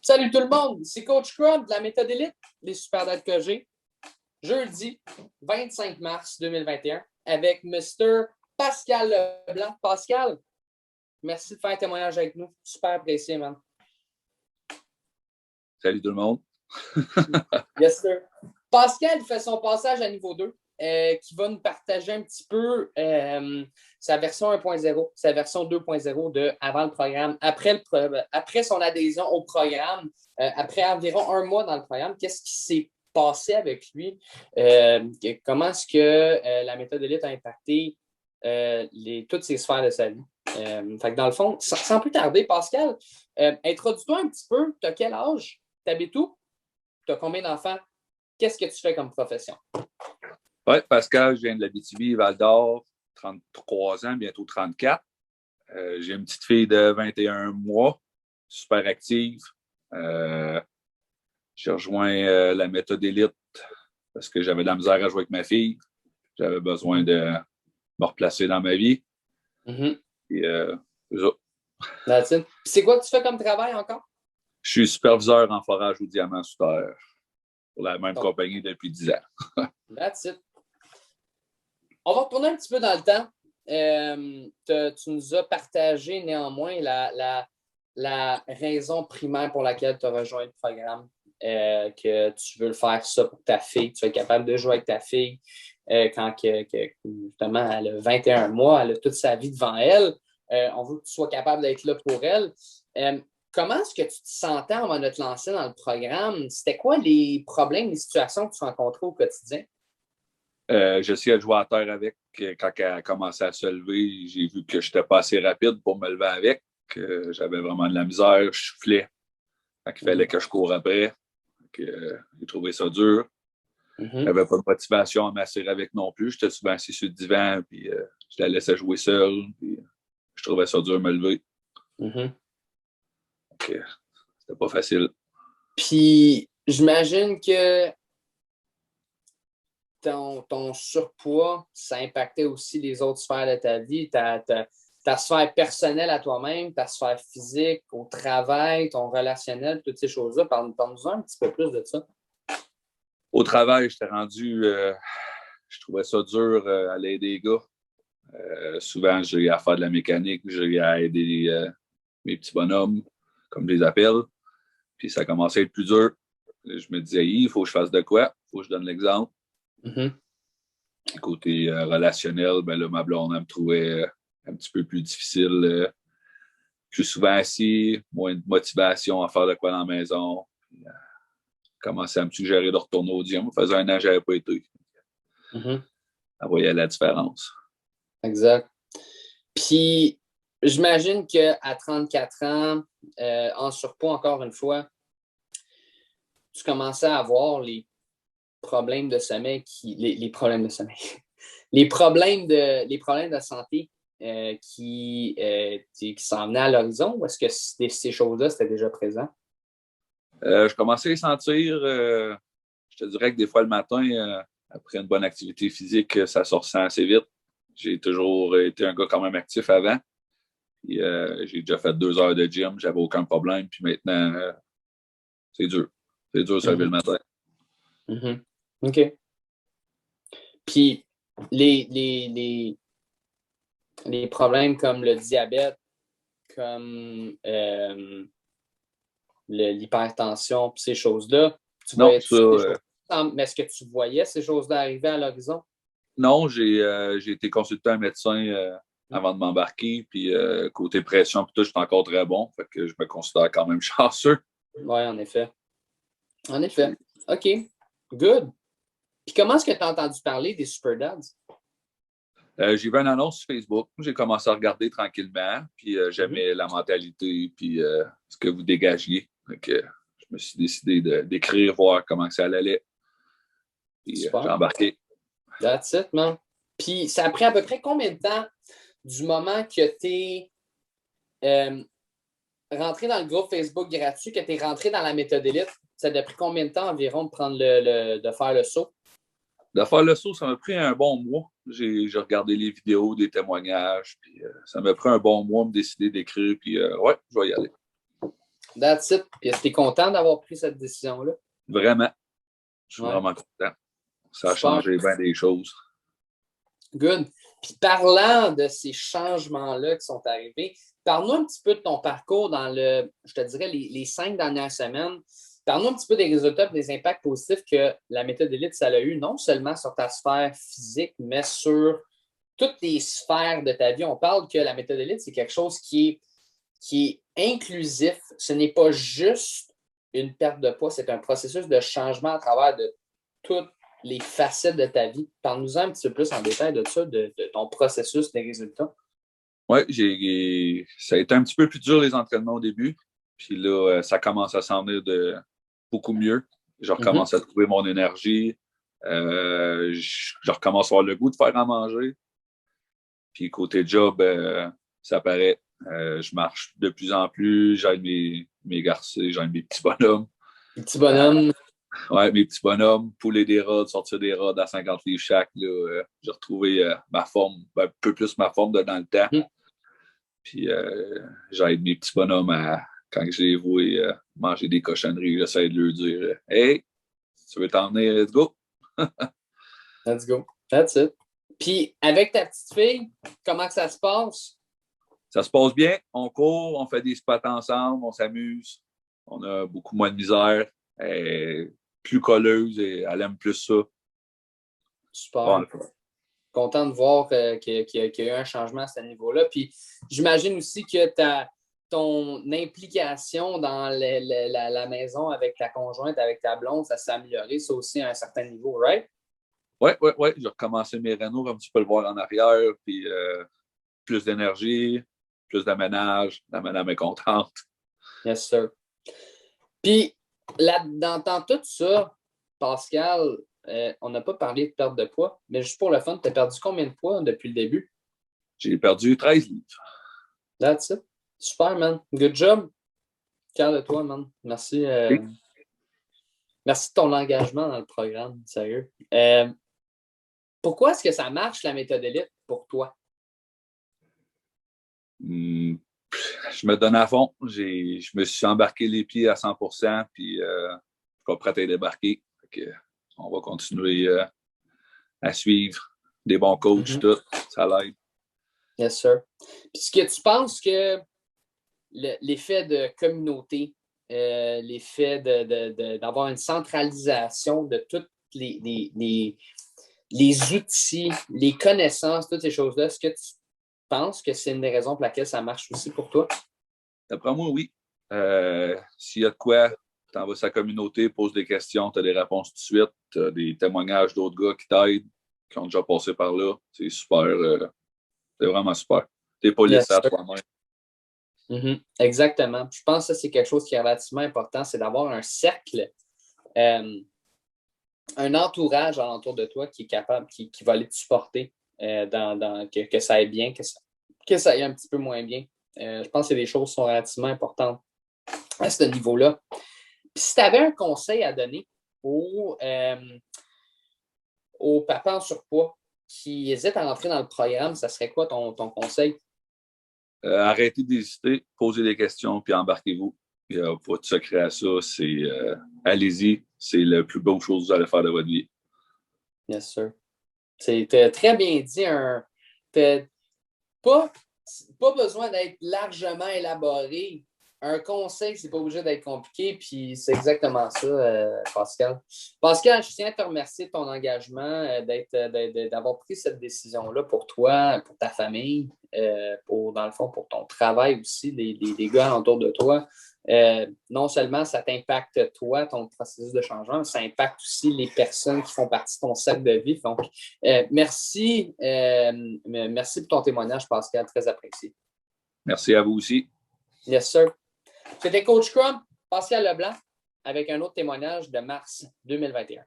Salut tout le monde, c'est Coach Crump de la méthode élite, les super dates que j'ai. Jeudi 25 mars 2021 avec Mr. Pascal Leblanc. Pascal, merci de faire un témoignage avec nous. Super apprécié, man. Salut tout le monde. Yes, sir. Pascal fait son passage à niveau 2 qui va nous partager un petit peu sa version 1.0, sa version 2.0 de avant le programme, après son adhésion au programme, après environ un mois dans le programme. Qu'est-ce qui s'est passé avec lui? Comment est-ce que la méthode élite a impacté toutes ces sphères de sa vie? Fait que dans le fond, sans plus tarder, Pascal, introduis-toi un petit peu. Tu as quel âge? Tu habites où? Tu as combien d'enfants? Qu'est-ce que tu fais comme profession? Oui, Pascal, je viens de l'Abitibi, Val-d'Or, 33 ans, bientôt 34. J'ai une petite fille de 21 mois, super active. J'ai rejoint la méthode élite parce que j'avais de la misère à jouer avec ma fille. J'avais besoin de me replacer dans ma vie. Mm-hmm. Et, c'est ça. C'est quoi que tu fais comme travail encore? Je suis superviseur en forage au diamant sous terre pour la même compagnie depuis 10 ans. That's it. On va retourner un petit peu dans le temps. Tu nous as partagé néanmoins la raison primaire pour laquelle tu as rejoint le programme, que tu veux le faire ça pour ta fille, tu es capable de jouer avec ta fille quand justement elle a 21 mois, elle a toute sa vie devant elle. On veut que tu sois capable d'être là pour elle. Comment est-ce que tu te sentais avant de te lancer dans le programme? C'était quoi les problèmes, les situations que tu rencontrais au quotidien? J'essayais de jouer à terre avec. Quand elle a commencé à se lever, j'ai vu que je n'étais pas assez rapide pour me lever avec. J'avais vraiment de la misère, je soufflais. Il fallait que je cours après. J'ai trouvé ça dur. Je n'avais pas de motivation à m'asseoir avec non plus. J'étais souvent assis sur le divan, puis je la laissais jouer seule. Puis, je trouvais ça dur de me lever. C'était pas facile. Puis, j'imagine que ton surpoids, ça impactait aussi les autres sphères de ta vie, ta sphère personnelle à toi-même, ta sphère physique, au travail, ton relationnel, toutes ces choses-là. Parle-nous un petit peu plus de ça. Au travail, j'étais rendu, je trouvais ça dur à aider les gars. Souvent, j'ai à faire de la mécanique, j'ai à aider mes petits bonhommes, comme je les appelle. Puis ça commençait à être plus dur. Je me disais, il faut que je fasse de quoi? Il faut que je donne l'exemple. Côté relationnel, ben là, ma blonde, elle me trouvait un petit peu plus difficile. Je suis souvent assis, moins de motivation à faire de quoi dans la maison. Puis, commençait à me suggérer de retourner au gym. Ça faisait un an que je n'avais pas été. Elle voyait la différence. Exact. Puis, j'imagine qu'à 34 ans, en surpoids, encore une fois, tu commençais à avoir les problèmes de sommeil, les problèmes de sommeil, les problèmes de santé qui s'en venaient à l'horizon, ou est-ce que ces choses-là, c'était déjà présent? Je commençais à les sentir, je te dirais que des fois le matin, après une bonne activité physique, ça se ressent assez vite. J'ai toujours été un gars quand même actif avant. Puis, j'ai déjà fait 2 heures de gym, j'avais aucun problème. Puis maintenant, c'est dur. C'est dur de se lever le matin. OK. Puis, les problèmes comme le diabète, comme l'hypertension, ces choses-là, mais est-ce que tu voyais ces choses-là arriver à l'horizon? Non, j'ai été consulter un médecin avant de m'embarquer. Puis côté pression, puis tout, je suis encore très bon. Fait que je me considère quand même chanceux. Oui, en effet. En effet. OK. Good. Puis comment est-ce que tu as entendu parler des Super Dads? J'ai vu une annonce sur Facebook. J'ai commencé à regarder tranquillement. Puis j'aimais la mentalité puis ce que vous dégagiez. Donc, je me suis décidé d'écrire, voir comment ça allait. Puis j'ai embarqué. That's it, man. Puis ça a pris à peu près combien de temps du moment que tu es rentré dans le groupe Facebook gratuit, que tu es rentré dans la méthode élite? Ça t'a pris combien de temps environ de prendre de faire le saut? De faire le saut, ça m'a pris un bon mois. J'ai regardé les vidéos, des témoignages, puis ça m'a pris un bon mois de me décider d'écrire, puis ouais, je vais y aller. That's it. Puis est-ce que tu es content d'avoir pris cette décision-là? Vraiment. Je suis Ouais. vraiment content. Ça a Super. changé bien des choses. Good. Puis parlant de ces changements-là qui sont arrivés, parle-nous un petit peu de ton parcours dans je te dirais, les 5 dernières semaines. Parle-nous un petit peu des résultats et des impacts positifs que la méthode Élite, ça a eu, non seulement sur ta sphère physique, mais sur toutes les sphères de ta vie. On parle que la méthode Élite, c'est quelque chose qui est inclusif. Ce n'est pas juste une perte de poids, c'est un processus de changement à travers de toutes les facettes de ta vie. Parle-nous un petit peu plus en détail de ça, de ton processus des résultats. Oui, ça a été un petit peu plus dur les entraînements au début. Puis là, ça commence à s'en venir de beaucoup mieux. Je recommence à trouver mon énergie. Je recommence à avoir le goût de faire à manger. Puis côté job, ça paraît. Je marche de plus en plus. J'aide mes garçons, j'aide mes petits bonhommes. Les petits bonhommes. Ouais, mes petits bonhommes, pouler des rods, sortir des rods à 50 livres chaque. J'ai retrouvé ma forme, un peu plus ma forme de dans le temps. Puis j'aide mes petits bonhommes quand je les vois manger des cochonneries, j'essaie de leur dire Hey, tu veux t'emmener, let's go. Let's go. That's it. Puis avec ta petite fille, comment que ça se passe? Ça se passe bien, on court, on fait des spots ensemble, on s'amuse, on a beaucoup moins de misère. Elle est plus colleuse et elle aime plus ça. Super. Bon, content de voir qu'il y a eu un changement à ce niveau-là. Puis j'imagine aussi que ton implication dans la maison avec ta conjointe, avec ta blonde, ça s'est amélioré, ça aussi à un certain niveau, right? Oui. J'ai recommencé mes rénaux, comme tu peux le voir en arrière, puis plus d'énergie, plus d'aménage. La madame est contente. Yes, sir. Puis, dans tout ça, Pascal, on n'a pas parlé de perte de poids, mais juste pour le fun, tu as perdu combien de poids depuis le début? J'ai perdu 13 livres. That's it. Super, man. Good job. Fier de toi, man. Merci. Merci de ton engagement dans le programme, sérieux. Pourquoi est-ce que ça marche, la méthode Élite, pour toi? Je me donne à fond. Je me suis embarqué les pieds à 100%, puis je suis pas prêt à débarquer. On va continuer à suivre des bons coachs, tout. Ça l'aide. Yes, sir. Puis est-ce que tu penses que l'effet de communauté, l'effet d'avoir une centralisation de tous les outils, les connaissances, toutes ces choses-là, est-ce que tu penses que c'est une des raisons pour laquelle ça marche aussi pour toi? D'après moi, oui. S'il y a de quoi, tu envoies sa communauté, pose des questions, tu as des réponses tout de suite, tu as des témoignages d'autres gars qui t'aident, qui ont déjà passé par là. C'est super. C'est vraiment super. Tu n'es pas laissé à toi-même. Exactement. Je pense que ça, c'est quelque chose qui est relativement important, c'est d'avoir un cercle, un entourage alentour de toi qui est capable, qui va aller te supporter que ça aille bien, que ça aille un petit peu moins bien. Je pense que les choses sont relativement importantes à ce niveau-là. Puis si tu avais un conseil à donner aux papas en surpoids qui hésitent à rentrer dans le programme, ça serait quoi ton conseil? Arrêtez d'hésiter, posez des questions, puis embarquez-vous. Il n'y a pas de secret à ça. Allez-y, c'est la plus bonne chose que vous allez faire de votre vie. Yes, sir. C'est très bien dit. Pas besoin d'être largement élaboré. Un conseil, c'est pas obligé d'être compliqué, puis c'est exactement ça, Pascal. Pascal, je tiens à te remercier de ton engagement, d'avoir pris cette décision-là pour toi, pour ta famille, dans le fond, pour ton travail aussi, les gars autour de toi. Non seulement ça t'impacte toi, ton processus de changement, ça impacte aussi les personnes qui font partie de ton cercle de vie. Donc, merci pour ton témoignage, Pascal, très apprécié. Merci à vous aussi. Yes, sir. C'était Coach Crump, Pascal Leblanc, avec un autre témoignage de mars 2021.